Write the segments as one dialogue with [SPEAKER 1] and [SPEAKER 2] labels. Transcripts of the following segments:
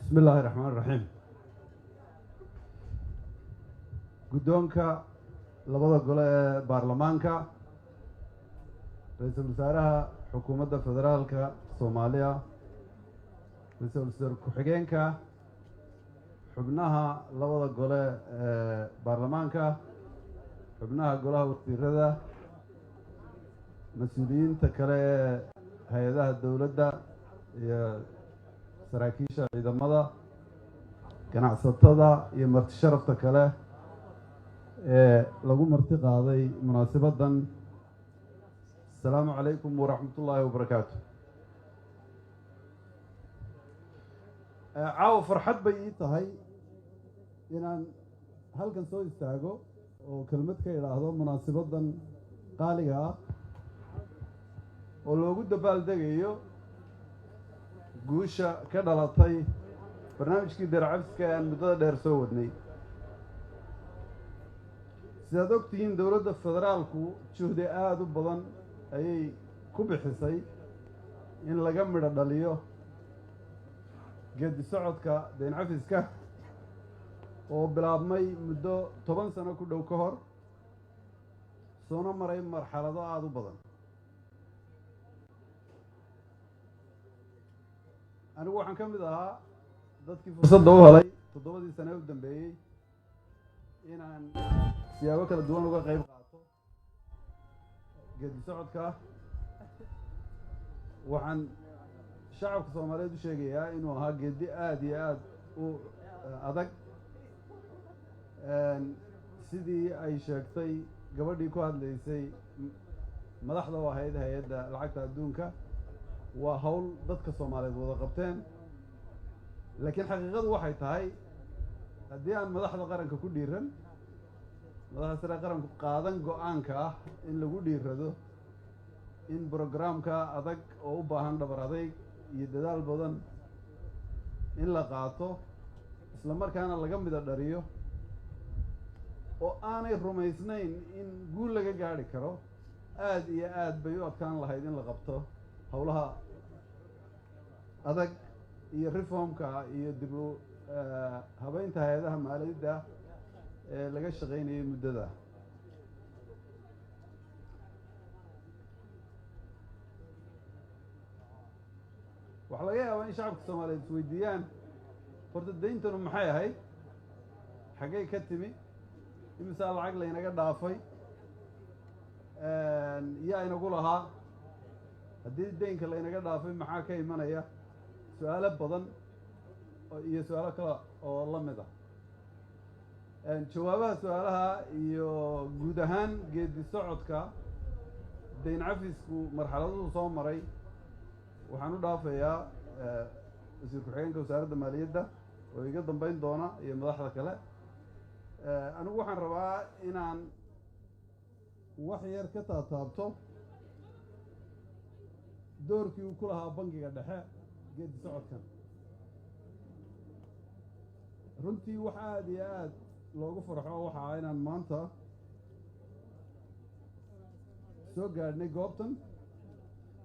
[SPEAKER 1] بسم الله الرحمن الرحيم. قدونك لبدا قولة بارلمانكا رئيس الوزراء حكومة فدرالكا صوماليا رئيس الوزراء كحجينكا حبناها لبدا قولة بارلمانكا حبناها قولها وزيرada مسؤوليinta kale hay'adaha dawladda iyo saraakiisha ciidamada ganacsatada iyo marti sharafta kale lagu marti qaaday munaasabadan. Assalaamu calaykum waraxmatullaahi wabarakaatu. Caawa farxad bay ii tahay inaan halkan soo istaago oo kelmad ka idhaahdo munaasabadan qaaliga ah oo loogu dabaaldegayo guusha ka dhalatay barnaamijkii daracabska aan muddada dheer soo wadnay. sidaad ogtihiin dowladda federaalku juhdi aada u badan ayay ku bixisay in laga midho dhaliyo geedi socodka dayn cafiska oo bilaabmay muddo 10 sano ku dhow ka hor soona maray marxalado aada u badan. anigu waxaan ka mid ahaa dadkii fursadda u helay 7 sano u dambeeyey inaan siyaabo kala duwan uga qayb qaato geedi socodka. waxaan shacabka Soomaaliyeed u sheegayaa inuu ahaa geedi aad iyo aad u adag sidii ay sheegtay gabadhii ku hadlaysay madaxda u ahayd hay'adda lacagta adduunka. waa hawl dadka Soomaaliyeed wada qabteen, laakiin xaqiiqadu waxay tahay haddii aan madaxda qaranka ku dhiiran madaxda sare qaranku qaadan go'aanka ah in lagu dhiirado in programka adag oo u baahan dhabar adayg iyo dadaal badan in la qaato isla markaana laga midho dhariyo oo aanay rumaysnayn in guul laga gaari karo, aad iyo aad bay u adkaan lahayd in la qabto howlaha adag iyo reformka iyo dib u habeynta hay'adaha maaliyadda ee laga shaqaynayay muddada. waxaa laga yaabaa in shacabka Soomaaliyeed isweydiiyaan horta deyntanu maxay ahayd, xaggay ka timi, imisaa lacag laynaga dhaafay, yaa inagu lahaa, haddii deynka laynaga dhaafay maxaa ka imanaya, su-aalo badan iyo su-aalo kale oo la mid ah. jawaabaha su-aalaha iyo guud ahaan geedi socodka dayn cafisku marxaladuhu soo maray waxaan u dhaafayaa wasiir ku-xigeenka wasaaradda maaliyadda oo iga dambeyn doona iyo madaxda kale. anigu waxaan rabaa inaan wax yar ka taataabto doorkii uu ku lahaa bangiga dhexe geedi socodkan. runtii wax aada iyo aad loogu farxo waxaa inaan maanta soo gaadhnay goobtan.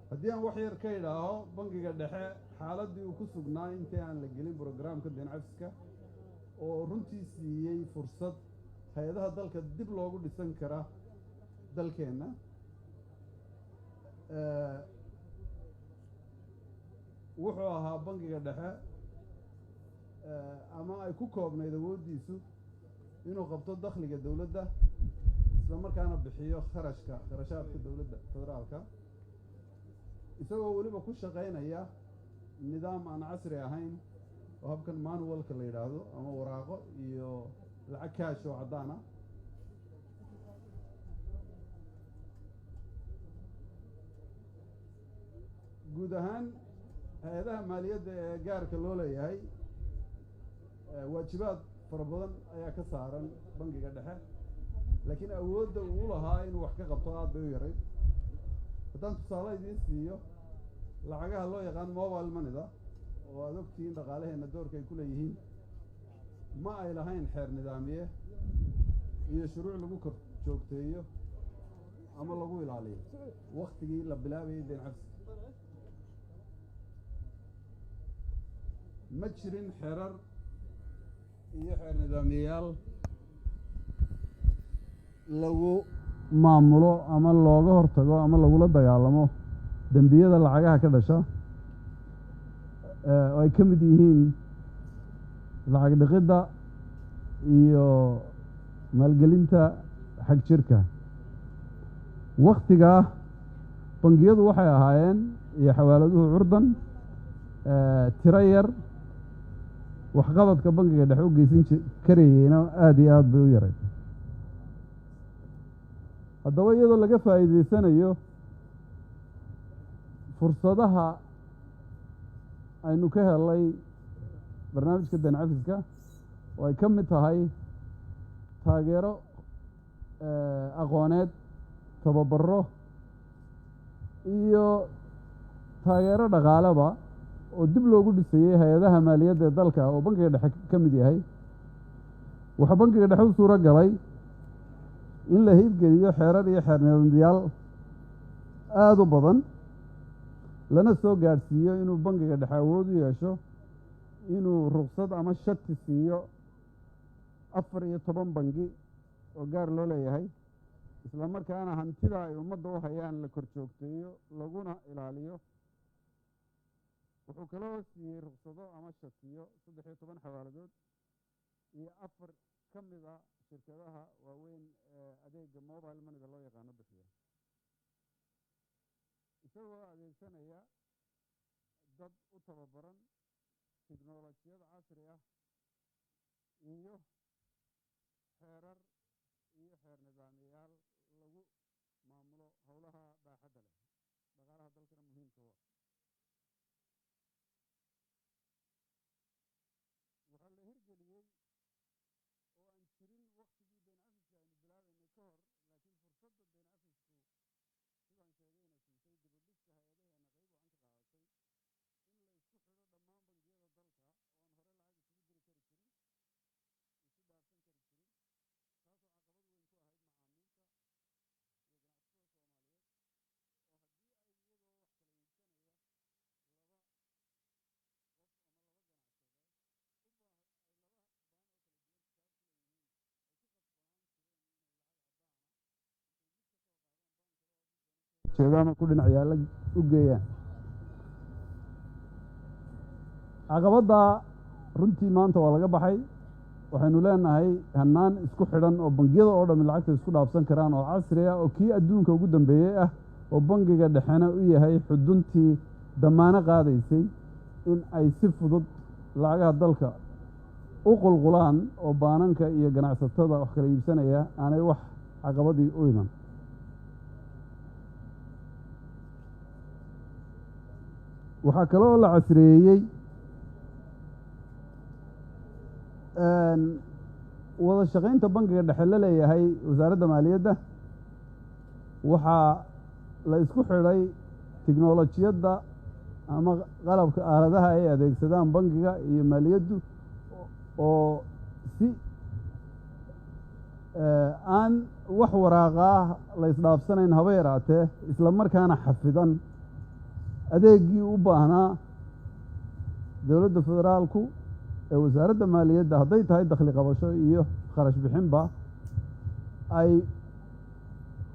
[SPEAKER 1] haddii aan wax yar ka idhaaho bangiga dhexe xaaladdii uu ku sugnaa intii aan la gelin brograamka dayn cafiska oo runtii siiyey fursad hay-adaha dalka dib loogu dhisan kara dalkeenna. wuxuu ahaa bangiga dhexe ama ay ku koobnayd awooddiisu inuu qabto dakhliga dawladda isla markaana bixiyo kharashaadka dawladda federaalka isagoo weliba ku shaqaynaya nidaam aan casri ahayn oo habkan manualka la yidhaahdo ama waraaqo iyo lacag kaash oo caddaan ah. guud ahaan hay-adaha maaliyadda ee gaarka loo leeyahay waajibaad fara badan ayaa ka saaran bangiga dhexe, laakiin awoodda uu lahaa inuu wax ka qabto aad bay u yarayd. haddaan tusaale idiin siiyo lacagaha loo yaqaan mobile moneyda oo aad ogtihiin dhaqaalaheenna doorka ay ku leeyihiin ma ay lahayn xeer nidaamiye iyo shuruuc lagu kor joogteeyo ama lagu ilaaliyo waktigii la bilaabayay dayn cafiska. ma jirin xeerar iyo xeer nidaamiyayaal lagu maamulo ama looga hortago ama lagula dagaalamo dembiyada lacagaha ka dhasha oo ay ka mid yihiin lacag dhiqidda iyo maalgelinta xag jirka. wakhtigaa bangiyadu waxay ahaayeen iyo xawaaladuhu curdan tiro yar, waxqabadka bangiga dhexe u geysan karayeyna aada iyo aad bay u yaray. haddaba iyadoo laga faa'iidaysanayo fursadaha aynu ka helay barnaamijka dayn cafiska oo ay ka mid tahay taageero aqooneed, tababaro iyo taageero dhaqaaleba oo dib loogu dhisayey hay-adaha maaliyadda ee dalka oo bangiga dhexe ka mid yahay, waxaa bangiga dhexe u suuro galay in la hirgeliyo xeerar iyo xeer nidaamyaal aada u badan, lana soo gaadhsiiyo inuu bangiga dhexe awood u yeesho inuu ruqsad ama shati siiyo 14 bangi oo gaar loo leeyahay, isla markaana hantida ay ummadda u hayaan la kor joogteeyo laguna ilaaliyo. wuxuu kaloo siiyey ruqsado ama shatiyo 13 xawaaladood iyo 4 ka mid a shirkadaha waaweyn ee adeega mobile moneyda loo yaqaano bixiya, isagoo adeegsanaya dad u tababaran tiknolojiyad casri ah iyo xeerar iyo xeer nidaamiyayaal lagu maamulo howlaha baaxadda leh dhaqaalaha dalkana muhiimka u ah. waxaa la hirgeliyey oo aan jirin waktigii dayn cafiska aynu bilaabaynay ka hor, laakiin fursadda dayn cafisku sidaan sheegayna siisay dibudhiska hay-adaheena qayb wacan ka qaadatay in la isku xidho dhammaan bangiyada dalka oo aan hore lacag isugu diri kari jirin, isu dhaafsan kari jirin, taasoo caqabad weyn ku ahayd macaamiisha iyo ganacsatada soomaaliyeed oo haddii ay iyagoo wax kala iibsanaya laba qof ama laba ganacsadeed ay laba baan oo kala duwan xisaab ku leeyihiin, ay ku qasbanaan jireen inay lacag caddaan ah intay mid ka soo qaadaan baan kale oo jeedo ama ku dhinac yaalla u geeyaan. caqabadda runtii maanta waa laga baxay. waxaynu leenahay hannaan isku xidhan oo bangiyada oo dhammi lacagta isku dhaafsan karaan oo casri ah oo kii adduunka ugu dambeeyey ah, oo bangiga dhexena u yahay xuduntii damaano qaadaysay in ay si fudud lacagaha dalka u qulqulaan oo baananka iyo ganacsatada wax kala iibsanaya aanay wax caqabadii u iman. waxaa kale oo la casriyeeyey wada shaqaynta bangiga dhexe la leeyahay wasaaradda maaliyadda. waxaa la isku xidhay tiknolojiyadda ama qalabka aaladaha ay adeegsadaan bangiga iyo maaliyaddu oo si aan wax waraaqaa la isdhaafsanayn haba yaraatee, isla markaana xafidan adeegii u baahnaa dowladda federaalku ee wasaaradda maaliyadda hadday tahay dakhli qabasho iyo kharash bixinba ay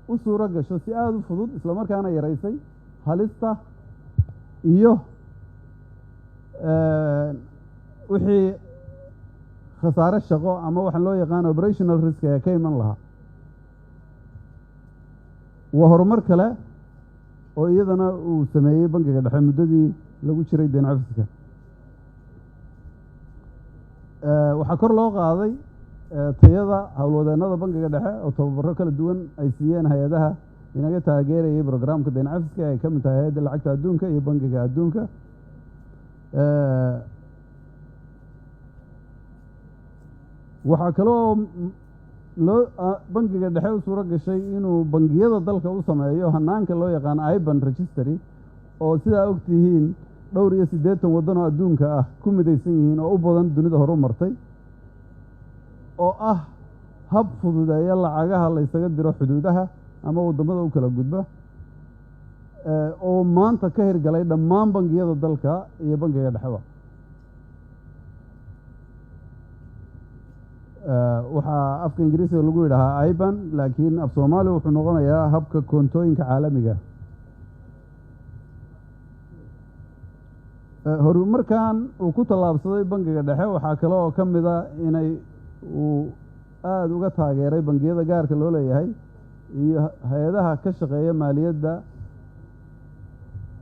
[SPEAKER 1] u suuro gasho si aada u fudud, isla markaana yaraysay halista iyo wixii khasaare shaqo ama waxaan loo yaqaano operational risk ee ka iman lahaa. waa horumar kale oo iyadana uu sameeyey bangiga dhexe muddadii lagu jiray dayn cafiska. waxaa kor loo qaaday tayada howlwadeennada bangiga dhexe oo tababaro kala duwan ay siiyeen hay-adaha inaga taageerayay brograamka dayn cafiska ay ka mid tahay hay-adda lacagta adduunka iyo bangiga adduunka. waxaa kaloo bangiga dhexe u suuro gashay inuu bangiyada dalka u sameeyo hanaanka loo yaqaano iban registry oo sidaa og tihiin 80 waddan oo adduunka ah ku midaysan yihiin oo u badan dunida horu martay, oo ah hab fududeeya lacagaha la ysaga diro xuduudaha ama waddamada u kala gudba, oo maanta ka hirgalay dhammaan bangiyada dalka iyo bangiga dhexeba. waxaa afka ingiriisiga lagu yidhaahaa IBAN laakiin af Soomaali wuxuu noqonayaa habka koontooyinka caalamiga horumarkan uu ku tallaabsaday bangiga dhexe waxaa kale oo ka mid ah inay uu aad uga taageeray bangiyada gaarka loo leeyahay iyo hay-adaha ka shaqeeya maaliyadda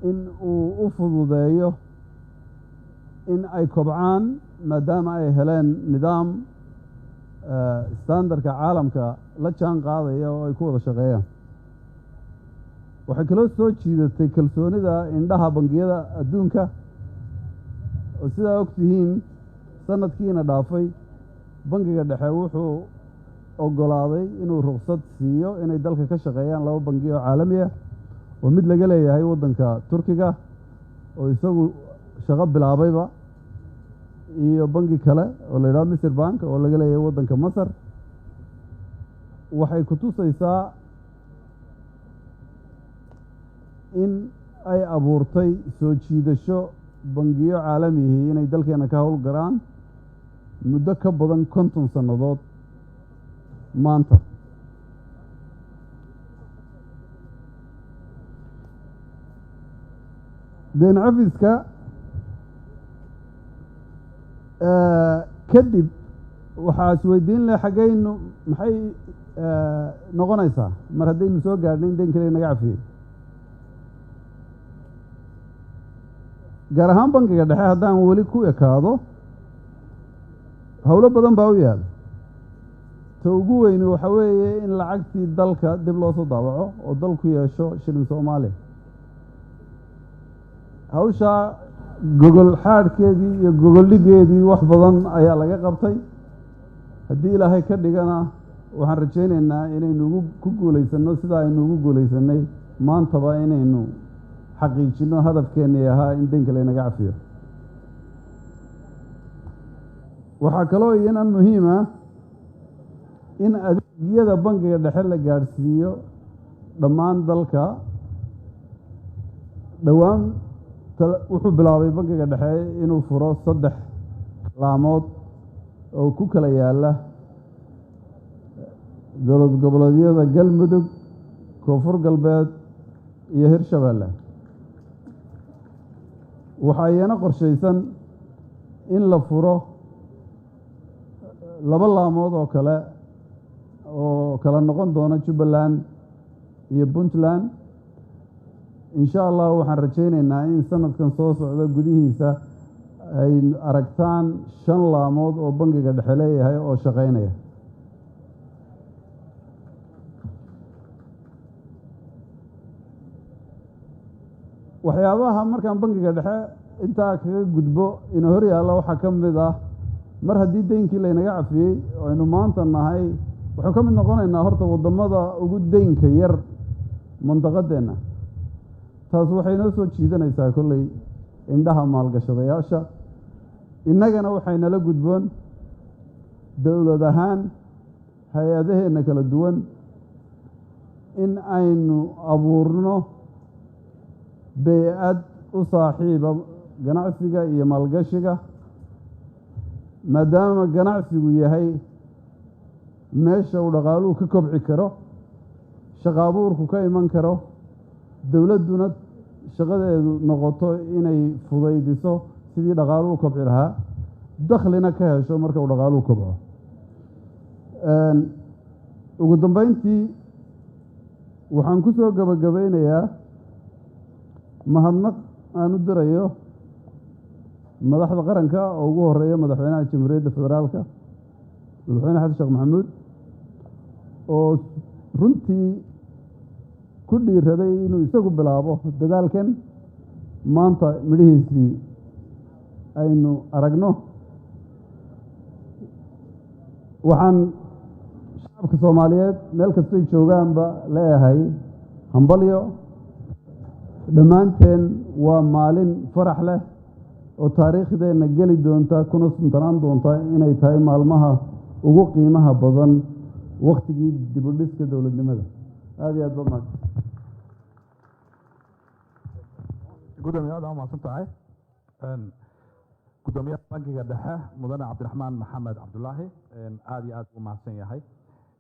[SPEAKER 1] in uu u fududeeyo in ay kobcaan maadaama ay heleen nidaam standardka caalamka la jaan qaadaya oo ay ku wada shaqeeyaan waxay kaloo soo jiidatay kalsoonida indhaha bangiyada adduunka oo sidaa ogtihiin sanadkiina dhaafay bangiga dhexe wuxuu oggolaaday inuu ruqsad siiyo inay dalka ka shaqeeyaan 2 bangi oo caalami ah oo mid laga leeyahay waddanka Turkiga oo isagu shaqo bilaabayba iyo bangi kale oo la yiraahdo Misr Bank oo laga leeyahay waddanka Masar waxay ku tusaysaa in ay abuurtay soo jiidasho bangiyo caalami ah inay dalkeena ka hawl garaan muddo ka badan 50 sanadood maanta deen cafiska kadib waxaa isweydiin leh xaggaynu maxay noqonaysaa mar haddaynu soo gaadhnay in deen kale naga cafiyey gaar ahaan bangiga dhexe haddaan weli ku ekaado howlo badan baa u yaal ta ugu weyni waxa weeye in lacagtii dalka dib loo soo daawaco oo dalku yeesho shilin Soomaali hawshaa gogol xaadhkeedii iyo gogol dhigeedii wax badan ayaa laga qabtay haddii ilaahay ka dhigana waxaan rajaynaynaa inaynu ku guulaysanno sida aynu ugu guulaysanay maantaba inaynu xaqiijino hadafkeennii ahaa in deenka laynaga cafiyo waxaa kaloo iyana muhiim ah in adeegyada bangiga dhexe la gaadhsiiyo dhammaan dalka dhowaan wuxuu bilaabay bangiga dhexe inuu furo 3 laamood oo ku kala yaala dowlad goboleedyada Galmudug Koonfur Galbeed iyo Hirshabeelle waxaa iyana qorshaysan in la furo 2 laamood oo kala noqon doona Jubbaland iyo Puntland insha Allah waxaan rajaynaynaa in sanadkan soo socda gudihiisa ay aragtaan 5 laamood oo bangiga dhexe leeyahay oo shaqeynaya waxyaabaha markaan bangiga dhexe intaa kaga gudbo inuu hor yaalla waxaa ka mid ah mar haddii deynkii laynaga cafiyey oo aynu maanta nahay wuxuu ka mid noqonaynaa horta waddamada ugu deynka yar mandaqadeenna taas waxay noo soo jiidanaysaa kolley indhaha maalgashadayaasha innagana waxaynala gudboon dowlad ahaan hay-adaheenna kala duwan in aynu abuurno bey-ad u saaxiiba ganacsiga iyo maalgashiga maadaama ganacsigu yahay meesha uu dhaqaaluhu ka kobci karo shaqo abuurku ka iman karo dowladduna shaqadeedu noqoto inay fudaydiso sidii dhaqaaluhu kobci lahaa dakhlina ka hesho marka uu dhaqaaluhu kobco ugu dambeyntii waxaan ku soo gabagabeynayaa mahadnaq aan u dirayo madaxda qaranka oo ugu horeeya madaxweynaha jamhuuriyadda federaalka madaxweyne xasan sheekh maxamuud oo runtii ku dhiiraday inuu isagu bilaabo dadaalkan maanta midhihiisii aynu aragno waxaan shacabka Soomaaliyeed meel kastoo joogaanba leeyahay hambalyo dhammaanteen waa maalin farax leh oo taariikhdeena geli doonta kuna suntanaan doonta inay tahay maalmaha ugu qiimaha badan waqtigii dib u dhiska dowladnimada aad iyo aad baa mahadsan
[SPEAKER 2] gudoomiye aad u mahadsan tahay gudoomiyaha bankiga dhexe mudane cabdiraxmaan maxamed cabdulaahi aad iyo aad u mahadsan yahay